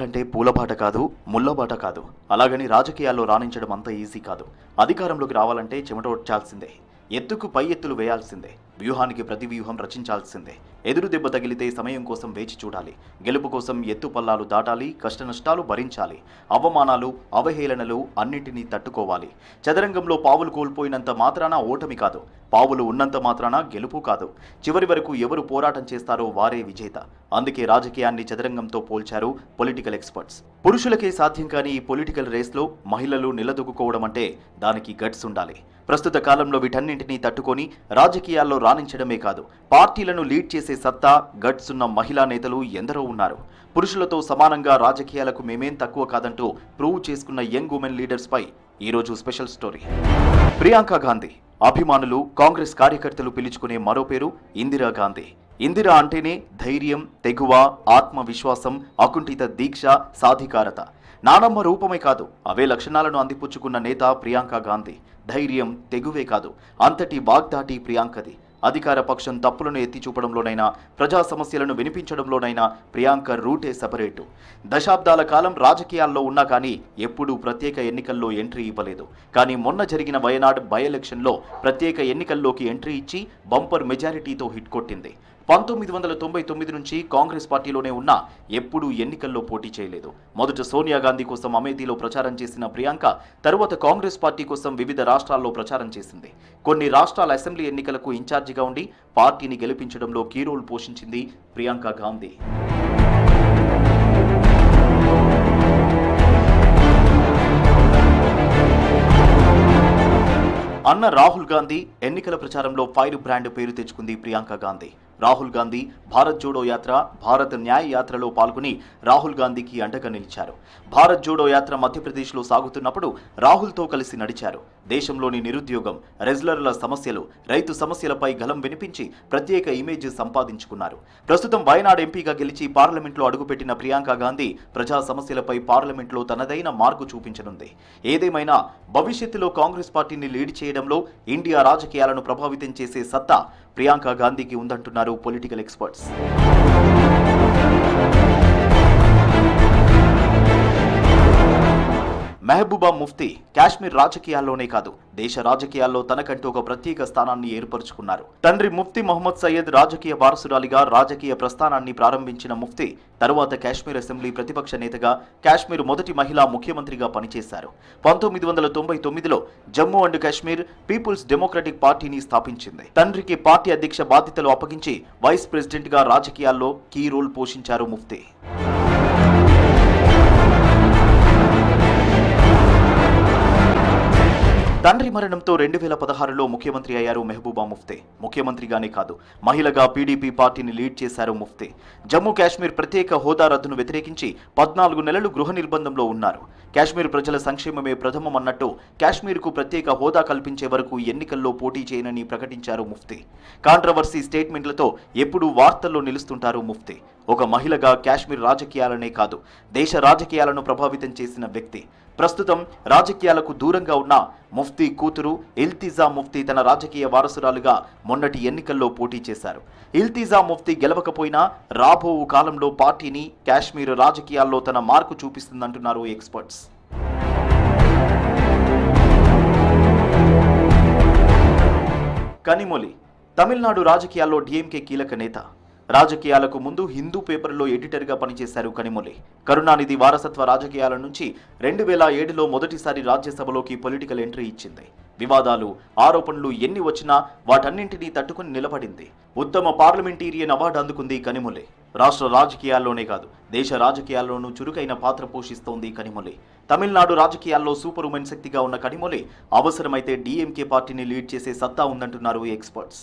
అంటే పూలబాట కాదు, ముళ్ళబాట కాదు. అలాగని రాజకీయాల్లో రాణించడం అంత ఈజీ కాదు. అధికారంలోకి రావాలంటే చెమటోడ్చాల్సిందే. ఎత్తుకు పై ఎత్తులు వేయాల్సిందే. వ్యూహానికి ప్రతి వ్యూహం రచించాల్సిందే. ఎదురు దెబ్బ తగిలితే సమయం కోసం వేచి చూడాలి. గెలుపు కోసం ఎత్తు పల్లాలు దాటాలి. కష్టనష్టాలు భరించాలి. అవమానాలు, అవహేళనలు అన్నింటినీ తట్టుకోవాలి. చదరంగంలో పావులు కోల్పోయినంత మాత్రాన ఓటమి కాదు, పావులు ఉన్నంత మాత్రాన గెలుపు కాదు. చివరి వరకు ఎవరు పోరాటం చేస్తారో వారే విజేత. అందుకే రాజకీయాన్ని చదరంగంతో పోల్చారు పొలిటికల్ ఎక్స్పర్ట్స్. పురుషులకే సాధ్యం కాని ఈ పొలిటికల్ రేస్లో మహిళలు నిలదొక్కుకోవడం అంటే దానికి గట్స్ ఉండాలి. ప్రస్తుత కాలంలో వీటన్నింటినీ తట్టుకొని రాజకీయాల్లో రాణించడమే కాదు, పార్టీలను లీడ్ చేసే సత్తా, గట్స్ ఉన్న మహిళా నేతలు ఎందరో ఉన్నారు. పురుషులతో సమానంగా రాజకీయాలకు మేమేం తక్కువ కాదంటూ ప్రూవ్ చేసుకున్న యంగ్ ఉమెన్ లీడర్స్ పై ఈరోజు స్పెషల్ స్టోరీ. ప్రియాంక గాంధీ. అభిమానులు, కాంగ్రెస్ కార్యకర్తలు పిలుచుకునే మరో పేరు ఇందిరా గాంధీ. ఇందిరా అంటేనే ధైర్యం, తెగువ, ఆత్మవిశ్వాసం, అకుంఠిత దీక్ష, సాధికారత. నానమ్మ రూపమే కాదు, అవే లక్షణాలను అందిపుచ్చుకున్న నేత ప్రియాంక గాంధీ. ధైర్యం, తెగువే కాదు, అంతటి వాగ్దాటి ప్రియాంకది. అధికార పక్షం తప్పులను ఎత్తి చూపడంలోనైనా, ప్రజా సమస్యలను వినిపించడంలోనైనా ప్రియాంక రూటే సెపరేటు. దశాబ్దాల కాలం రాజకీయాల్లో ఉన్నా కానీ ఎప్పుడూ ప్రత్యేక ఎన్నికల్లో ఎంట్రీ ఇవ్వలేదు. కానీ మొన్న జరిగిన వయనాడ్ బై ఎలక్షన్లో ప్రత్యేక ఎన్నికల్లోకి ఎంట్రీ ఇచ్చి బంపర్ మెజారిటీతో హిట్ కొట్టింది. 1999 నుంచి కాంగ్రెస్ పార్టీలోనే ఉన్నా ఎప్పుడూ ఎన్నికల్లో పోటీ చేయలేదు. మొదట సోనియా గాంధీ కోసం అమేథీలో ప్రచారం చేసిన ప్రియాంక తరువాత కాంగ్రెస్ పార్టీ కోసం వివిధ రాష్ట్రాల్లో ప్రచారం చేసింది. కొన్ని రాష్ట్రాల అసెంబ్లీ ఎన్నికలకు ఇన్ఛార్జిగా ఉండి పార్టీని గెలిపించడంలో కీ రోల్ పోషించింది ప్రియాంక గాంధీ. అన్న రాహుల్ గాంధీ ఎన్నికల ప్రచారంలో ఫైర్ బ్రాండ్ పేరు తెచ్చుకుంది ప్రియాంక గాంధీ. రాహుల్ గాంధీ భారత్ జోడో యాత్ర, భారత్ న్యాయ యాత్రలో పాల్గొని రాహుల్ గాంధీకి అండగా నిలిచారు. భారత్ జోడో యాత్ర మధ్యప్రదేశ్లో సాగుతున్నప్పుడు రాహుల్తో కలిసి నడిచారు. దేశంలోని నిరుద్యోగం, రెజ్లర్ల సమస్యలు, రైతు సమస్యలపై గలం వినిపించి ప్రత్యేక ఇమేజ్ సంపాదించుకున్నారు. ప్రస్తుతం వయనాడ్ ఎంపీగా గెలిచి పార్లమెంట్లో అడుగుపెట్టిన ప్రియాంక గాంధీ ప్రజా సమస్యలపై పార్లమెంట్లో తనదైన మార్కు చూపించనుంది. ఏదేమైనా భవిష్యత్తులో కాంగ్రెస్ పార్టీని లీడ్ చేయడంలో, ఇండియా రాజకీయాలను ప్రభావితం చేసే సత్తా ప్రియాంక గాంధీకి ఉందంటున్నారు పొలిటికల్ ఎక్స్పర్ట్స్. మెహబూబా ముఫ్తీ కాశ్మీర్ రాజకీయాల్లోనే కాదు, దేశ రాజకీయాల్లో తనకంటూ ఒక ప్రత్యేక స్థానాన్ని ఏర్పరచుకున్నారు. తండ్రి ముఫ్తీ మొహమ్మద్ సయ్యద్ రాజకీయ వారసురాలిగా రాజకీయ ప్రస్థానాన్ని ప్రారంభించిన ముఫ్తీ తరువాత కాశ్మీర్ అసెంబ్లీ ప్రతిపక్ష నేతగా, కాశ్మీర్ మొదటి మహిళా ముఖ్యమంత్రిగా పనిచేశారు. 1999లో Jammu and Kashmir people's democratic పార్టీని స్థాపించింది. తండ్రికి పార్టీ అధ్యక్ష బాధ్యతలు అప్పగించి వైస్ ప్రెసిడెంట్ గా రాజకీయాల్లో కీ రోల్ పోషించారు ముఫ్తీ. తండ్రి మరణంతో 2016లో ముఖ్యమంత్రి అయ్యారు మెహబూబా ముఫ్తీ. ముఖ్యమంత్రిగానే కాదు, మహిళగా పీడీపీ పార్టీని లీడ్ చేశారు ముఫ్తీ. జమ్మూ కాశ్మీర్ ప్రత్యేక హోదా రద్దును వ్యతిరేకించి 14 నెలలు గృహ నిర్బంధంలో ఉన్నారు. కాశ్మీర్ ప్రజల సంక్షేమమే ప్రథమం అన్నట్టు కాశ్మీర్కు ప్రత్యేక హోదా కల్పించే వరకు ఎన్నికల్లో పోటీ చేయనని ప్రకటించారు ముఫ్తీ. కాంట్రవర్సీ స్టేట్మెంట్లతో ఎప్పుడూ వార్తల్లో నిలుస్తుంటారు ముఫ్తీ. ఒక మహిళగా కాశ్మీర్ రాజకీయాలనే కాదు, దేశ రాజకీయాలను ప్రభావితం చేసిన వ్యక్తి. ప్రస్తుతం రాజకీయాలకు దూరంగా ఉన్న ముఫ్తీ కూతురు ఇల్తిజా ముఫ్తీ తన రాజకీయ వారసురాలుగా మొన్నటి ఎన్నికల్లో పోటీ చేశారు. ఇల్తిజా ముఫ్తీ గెలవకపోయినా రాబో కాలంలో పార్టీని, కాశ్మీర్ రాజకీయాల్లో తన మార్కు చూపిస్తుందంటున్నారు ఎక్స్పర్ట్స్. కనిమొళి తమిళనాడు రాజకీయాల్లో డీఎంకే కీలక నేత. రాజకీయాలకు ముందు హిందూ పేపర్లో ఎడిటర్గా పనిచేశారు కనిమొళి. కరుణానిధి వారసత్వ రాజకీయాల నుంచి 2007లో మొదటిసారి రాజ్యసభలోకి పొలిటికల్ ఎంట్రీ ఇచ్చింది. వివాదాలు, ఆరోపణలు ఎన్ని వచ్చినా వాటన్నింటినీ తట్టుకుని నిలబడింది. ఉత్తమ పార్లమెంటీరియన్ అవార్డు అందుకుంది కనిమొళి. రాష్ట్ర రాజకీయాల్లోనే కాదు, దేశ రాజకీయాల్లోనూ చురుకైన పాత్ర పోషిస్తోంది కనిమొళి. తమిళనాడు రాజకీయాల్లో సూపర్ ఉమెన్ శక్తిగా ఉన్న కనిమొళి అవసరమైతే డీఎంకే పార్టీని లీడ్ చేసే సత్తా ఉందంటున్నారు ఎక్స్పర్ట్స్.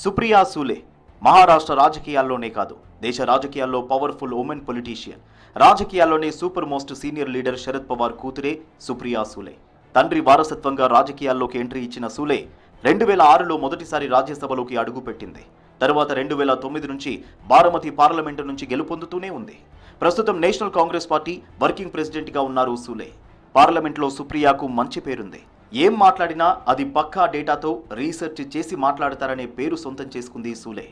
సుప్రియా సూలే మహారాష్ట్ర రాజకీయాల్లోనే కాదు, దేశ రాజకీయాల్లో పవర్ఫుల్ ఉమెన్ పొలిటీషియన్. రాజకీయాల్లోనే super most senior leader Sharad Pawar కూతురే సుప్రియా సూలే. తండ్రి వారసత్వంగా రాజకీయాల్లోకి ఎంట్రీ ఇచ్చిన సూలే 2006లో మొదటిసారి రాజ్యసభలోకి అడుగుపెట్టింది. తరువాత 2009 నుంచి బారామతి పార్లమెంటు నుంచి గెలుపొందుతూనే ఉంది. ప్రస్తుతం నేషనల్ కాంగ్రెస్ పార్టీ వర్కింగ్ ప్రెసిడెంట్గా ఉన్నారు సూలే. పార్లమెంట్లో సుప్రియాకు మంచి పేరుంది. ఏం మాట్లాడినా అది పక్కా డేటాతో రీసెర్చ్ చేసి మాట్లాడతారనే పేరు సొంతం చేసుకుంది సూలే.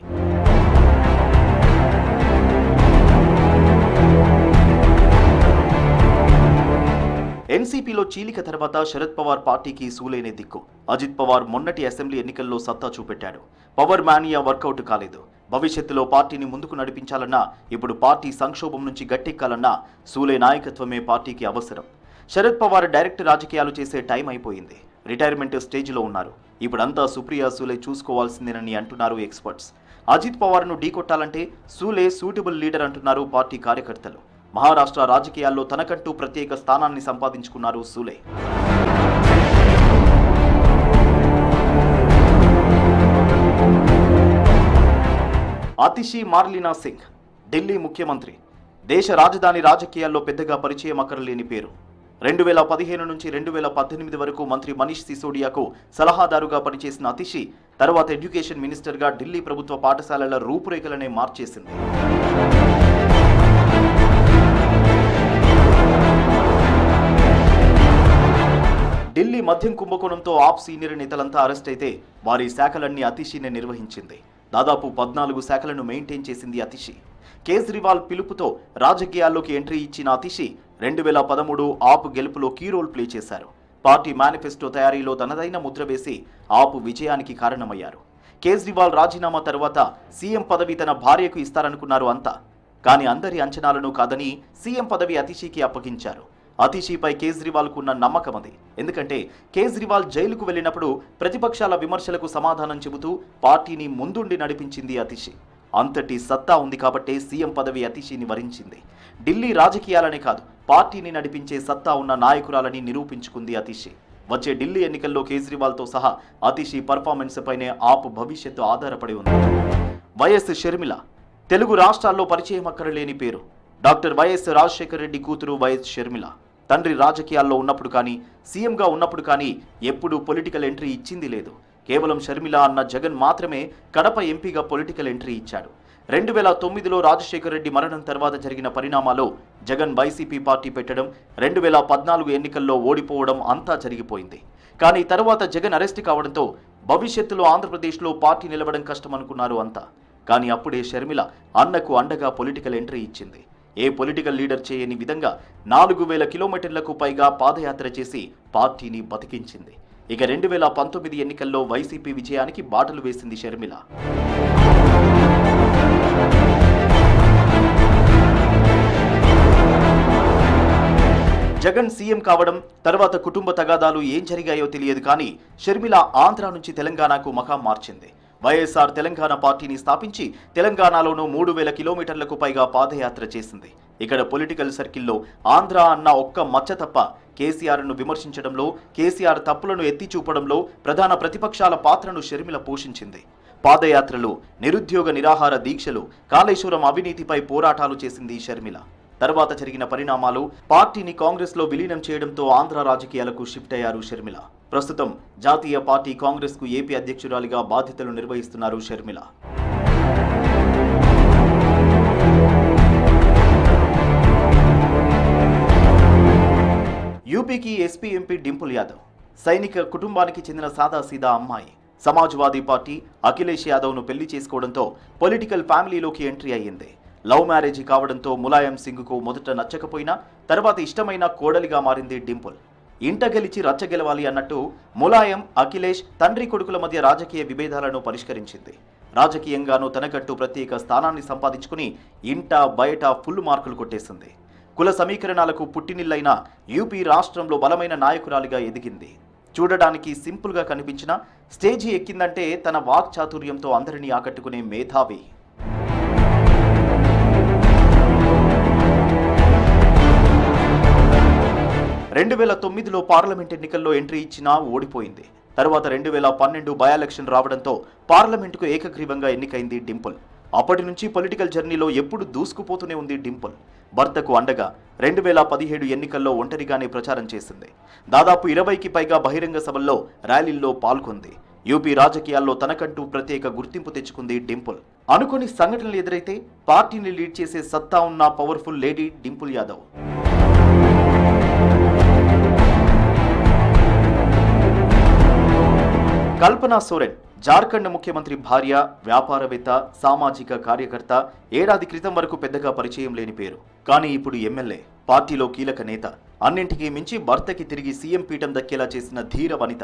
ఎన్సీపీలో చీలిక తర్వాత శరద్ పవార్ పార్టీకి సూలేనే దిక్కు. అజిత్ పవార్ మొన్నటి అసెంబ్లీ ఎన్నికల్లో సత్తా చూపెట్టాడు. పవర్ మానియా వర్కౌట్ కాలేదు. భవిష్యత్తులో పార్టీని ముందుకు నడిపించాలన్నా, ఇప్పుడు పార్టీ సంక్షోభం నుంచి గట్టెక్కాలన్నా సూలే నాయకత్వమే పార్టీకి అవసరం. శరద్ పవార్ డైరెక్ట్ రాజకీయాలు చేసే టైం అయిపోయింది. రిటైర్మెంట్ స్టేజ్లో ఉన్నారు. ఇప్పుడంతా సుప్రియా సూలే చూసుకోవాల్సిందేనని అంటున్నారు ఎక్స్పర్ట్స్. అజిత్ పవార్ను ఢీకొట్టాలంటే సూలే సూటబుల్ లీడర్ అంటున్నారు పార్టీ కార్యకర్తలు. మహారాష్ట్ర రాజకీయాల్లో తనకంటూ ప్రత్యేక స్థానాన్ని సంపాదించుకున్నారు సూలే. అతిషి మార్లినా సింగ్ ఢిల్లీ ముఖ్యమంత్రి. దేశ రాజధాని రాజకీయాల్లో పెద్దగా పరిచయం అక్కరలేని పేరు. 2015 నుంచి 2018 వరకు మంత్రి మనీష్ సిసోడియాకు సలహాదారుగా పనిచేసిన అతిషి తర్వాత ఎడ్యుకేషన్ మినిస్టర్గా ఢిల్లీ ప్రభుత్వ పాఠశాలల రూపురేఖలనే మార్చేసింది. ఢిల్లీ మద్యం కుంభకోణంతో ఆప్ సీనియర్ నేతలంతా అరెస్ట్ అయితే వారి శాఖలన్నీ అతిషినే నిర్వహించింది. దాదాపు 14 శాఖలను మెయింటైన్ చేసింది అతిషి. కేజ్రీవాల్ పిలుపుతో రాజకీయాల్లోకి ఎంట్రీ ఇచ్చిన అతిషి 2013 ఆప్ గెలుపులో కీ రోల్ ప్లే చేశారు. పార్టీ మేనిఫెస్టో తయారీలో తనదైన ముద్ర వేసి ఆప్ విజయానికి కారణమయ్యారు. కేజ్రీవాల్ రాజీనామా తర్వాత సీఎం పదవి తన భార్యకు ఇస్తారనుకున్నారు అంతా. కానీ అందరి అంచనాలను కాదని సీఎం పదవి అతిషికి అప్పగించారు. అతిషిపై కేజ్రీవాల్కు ఉన్న నమ్మకం అది. ఎందుకంటే కేజ్రీవాల్ జైలుకు వెళ్ళినప్పుడు ప్రతిపక్షాల విమర్శలకు సమాధానం చెబుతూ పార్టీని ముందుండి నడిపించింది అతిషి. అంతటి సత్తా ఉంది కాబట్టే సీఎం పదవి అతిషిని వరించింది. ఢిల్లీ రాజకీయాలనే కాదు, పార్టీని నడిపించే సత్తా ఉన్న నాయకురాలని నిరూపించుకుంది అతిషి. వచ్చే ఢిల్లీ ఎన్నికల్లో కేజ్రీవాల్తో సహా అతిషి పర్ఫార్మెన్స్ పైనే ఆప్ భవిష్యత్తు ఆధారపడి ఉంది. వైఎస్ షర్మిల తెలుగు రాష్ట్రాల్లో పరిచయం అక్కరలేని పేరు. డాక్టర్ వైఎస్ రాజశేఖర రెడ్డి కూతురు వైఎస్ షర్మిల. తండ్రి రాజకీయాల్లో ఉన్నప్పుడు కానీ, సీఎంగా ఉన్నప్పుడు కానీ ఎప్పుడూ పొలిటికల్ ఎంట్రీ ఇచ్చింది లేదు. కేవలం షర్మిల అన్న జగన్ మాత్రమే కడప ఎంపీగా పొలిటికల్ ఎంట్రీ ఇచ్చాడు. 2009లో రాజశేఖర రెడ్డి మరణం తర్వాత జరిగిన పరిణామాలు జగన్ వైసీపీ పార్టీ పెట్టడం, 2014 ఎన్నికల్లో ఓడిపోవడం అంతా జరిగిపోయింది. కానీ తర్వాత జగన్ అరెస్ట్ కావడంతో భవిష్యత్తులో ఆంధ్రప్రదేశ్లో పార్టీ నిలవడం కష్టమనుకున్నారు అంతా. కానీ అప్పుడే షర్మిల అన్నకు అండగా పొలిటికల్ ఎంట్రీ ఇచ్చింది. ఏ పొలిటికల్ లీడర్ చేయని విధంగా 4000 కిలోమీటర్లకు పైగా పాదయాత్ర చేసి పార్టీని బతికించింది. ఇక 2019 ఎన్నికల్లో వైసీపీ విజయానికి బాటలు వేసింది షర్మిల. జగన్ సీఎం కావడం తర్వాత కుటుంబ తగాదాలు ఏం జరిగాయో తెలియదు కానీ షర్మిల ఆంధ్ర నుంచి తెలంగాణకు మఖం మార్చింది. వైఎస్ఆర్ తెలంగాణ పార్టీని స్థాపించి తెలంగాణలోనూ 3000 కిలోమీటర్లకు పైగా పాదయాత్ర చేసింది. ఇక్కడ పొలిటికల్ సర్కిల్లో ఆంధ్ర అన్న ఒక్క మచ్చ తప్ప కేసీఆర్ను విమర్శించడంలో, కేసీఆర్ తప్పులను ఎత్తి చూపడంలో ప్రధాన ప్రతిపక్షాల పాత్రను షర్మిల పోషించింది. పాదయాత్రలు, నిరుద్యోగ నిరాహార దీక్షలు, కాళేశ్వరం అవినీతిపై పోరాటాలు చేసింది షర్మిల. తర్వాత జరిగిన పరిణామాలు పార్టీని కాంగ్రెస్లో విలీనం చేయడంతో ఆంధ్ర రాజకీయాలకు షిఫ్ట్ అయ్యారు షర్మిల. ప్రస్తుతం జాతీయ పార్టీ కాంగ్రెస్కు ఏపీ అధ్యక్షురాలిగా బాధ్యతలు నిర్వహిస్తున్నారు షర్మిల. యూపీకి ఎస్పీ ఎంపీ డింపుల్ యాదవ్ సైనిక కుటుంబానికి చెందిన సాదాసీదా అమ్మాయి. సమాజ్వాదీ పార్టీ అఖిలేష్ యాదవ్ను పెళ్లి చేసుకోవడంతో పొలిటికల్ ఫ్యామిలీలోకి ఎంట్రీ అయ్యింది. లవ్ మ్యారేజీ కావడంతో ములాయం సింగ్కు మొదట నచ్చకపోయినా తర్వాత ఇష్టమైన కోడలిగా మారింది డింపుల్. ఇంట గెలిచి రచ్చ గెలవాలి అన్నట్టు ములాయం, అఖిలేష్ తండ్రి కొడుకుల మధ్య రాజకీయ విభేదాలను పరిష్కరించింది. రాజకీయంగానూ తనకంటూ ప్రత్యేక స్థానాన్ని సంపాదించుకుని ఇంట బయట ఫుల్ మార్కులు కొట్టేసింది. కుల సమీకరణాలకు పుట్టినిల్లైన యూపీ రాష్ట్రంలో బలమైన నాయకురాలిగా ఎదిగింది. చూడడానికి సింపుల్గా కనిపించిన స్టేజీ ఎక్కిందంటే తన వాక్చాతుర్యంతో అందరినీ ఆకట్టుకునే మేధావి. 2009లో పార్లమెంట్ ఎన్నికల్లో ఎంట్రీ ఇచ్చినా ఓడిపోయింది. తర్వాత 2012 బై ఎలక్షన్ రావడంతో పార్లమెంటుకు ఏకగ్రీవంగా ఎన్నికైంది డింపుల్. అప్పటి నుంచి పొలిటికల్ జర్నీలో ఎప్పుడు దూసుకుపోతూనే ఉంది డింపుల్. భర్తకు అండగా 2017 ఎన్నికల్లో ఒంటరిగానే ప్రచారం చేసింది. దాదాపు 20కి పైగా బహిరంగ సభల్లో, ర్యాలీల్లో పాల్గొంది. యూపీ రాజకీయాల్లో తనకంటూ ప్రత్యేక గుర్తింపు తెచ్చుకుంది డింపుల్. అనుకోని సంఘటనలు ఎదురైతే పార్టీని లీడ్ చేసే సత్తా ఉన్న పవర్ఫుల్ లేడీ డింపుల్ యాదవ్. కల్పనా సోరెన్ జార్ఖండ్ ముఖ్యమంత్రి భార్య, వ్యాపారవేత్త, సామాజిక కార్యకర్త. ఏడాది క్రితం వరకు పెద్దగా పరిచయం లేని పేరు. కానీ ఇప్పుడు ఎమ్మెల్యే, పార్టీలో కీలక నేత. అన్నింటికీ మించి భర్తకి తిరిగి సీఎం పీఠం దక్కేలా చేసిన ధీర వనిత.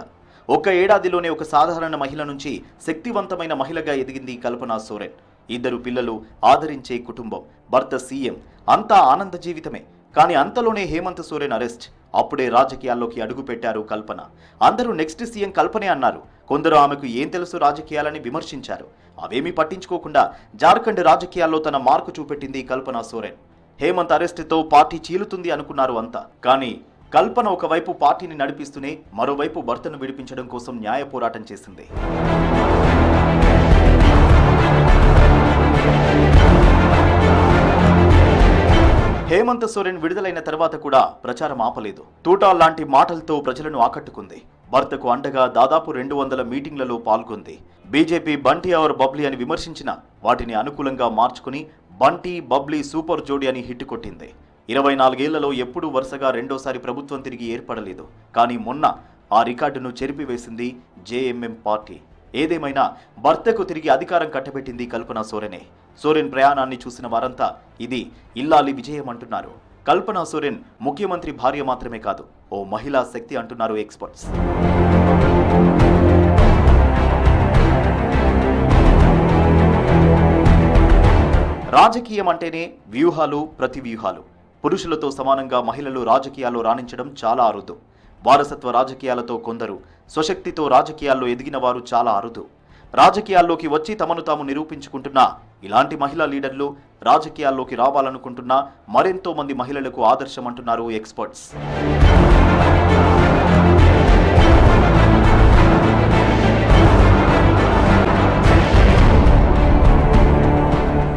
ఒక్క ఏడాదిలోనే ఒక సాధారణ మహిళ నుంచి శక్తివంతమైన మహిళగా ఎదిగింది కల్పనా సోరెన్. 2 పిల్లలు, ఆదరించే కుటుంబం, భర్త సీఎం, అంతా ఆనంద జీవితమే. కానీ అంతలోనే హేమంత్ సోరెన్ అరెస్ట్. అప్పుడే రాజకీయాల్లోకి అడుగుపెట్టారు కల్పన. అందరూ నెక్స్ట్ సీఎం కల్పనే అన్నారు. కొందరు ఆమెకు ఏం తెలుసు రాజకీయాలని విమర్శించారు. అవేమీ పట్టించుకోకుండా జార్ఖండ్ రాజకీయాల్లో తన మార్కు చూపెట్టింది కల్పనా సోరెన్. హేమంత్ అరెస్టుతో పార్టీ చీలుతుంది అనుకున్నారు అంతా. కానీ కల్పన ఒకవైపు పార్టీని నడిపిస్తూనే మరోవైపు భర్తను విడిపించడం కోసం న్యాయ పోరాటం చేసింది. హేమంత్ సోరెన్ విడుదలైన తర్వాత కూడా ప్రచారం ఆపలేదు. తూటా లాంటి మాటలతో ప్రజలను ఆకట్టుకుంది. భర్తకు అండగా దాదాపు 200 మీటింగ్లలో పాల్గొంది. బీజేపీ బంటి ఔర్ బబ్లీ అని విమర్శించిన వాటిని అనుకూలంగా మార్చుకుని బంటి, బబ్లీ సూపర్ జోడీ అని హిట్ కొట్టింది. 24 ఏళ్లలో ఎప్పుడూ వరుసగా రెండోసారి ప్రభుత్వం తిరిగి ఏర్పడలేదు. కానీ మొన్న ఆ రికార్డును చెరిపివేసింది జేఎంఎం పార్టీ. ఏదేమైనా భర్తకు తిరిగి అధికారం కట్టబెట్టింది కల్పనా సోరెనే. సోరెన్ ప్రయాణాన్ని చూసిన వారంతా ఇది ఇల్లాలి విజయం అంటున్నారు. కల్పనా సోరెన్ ముఖ్యమంత్రి భార్య మాత్రమే కాదు, ఓ మహిళా శక్తి అంటున్నారు ఎక్స్పర్ట్స్. రాజకీయం అంటేనే వ్యూహాలు, ప్రతివ్యూహాలు. పురుషులతో సమానంగా మహిళలు రాజకీయాల్లో రాణించడం చాలా అరుదు. వారసత్వ రాజకీయాలతో కొందరు, స్వశక్తితో రాజకీయాల్లో ఎదిగిన వారు చాలా అరుదు. రాజకీయాల్లోకి వచ్చి తమను తాము నిరూపించుకుంటున్నా ఇలాంటి మహిళా లీడర్లు రాజకీయాల్లోకి రావాలనుకుంటున్నా మరెంతో మంది మహిళలకు ఆదర్శం అంటున్నారు ఎక్స్పర్ట్స్.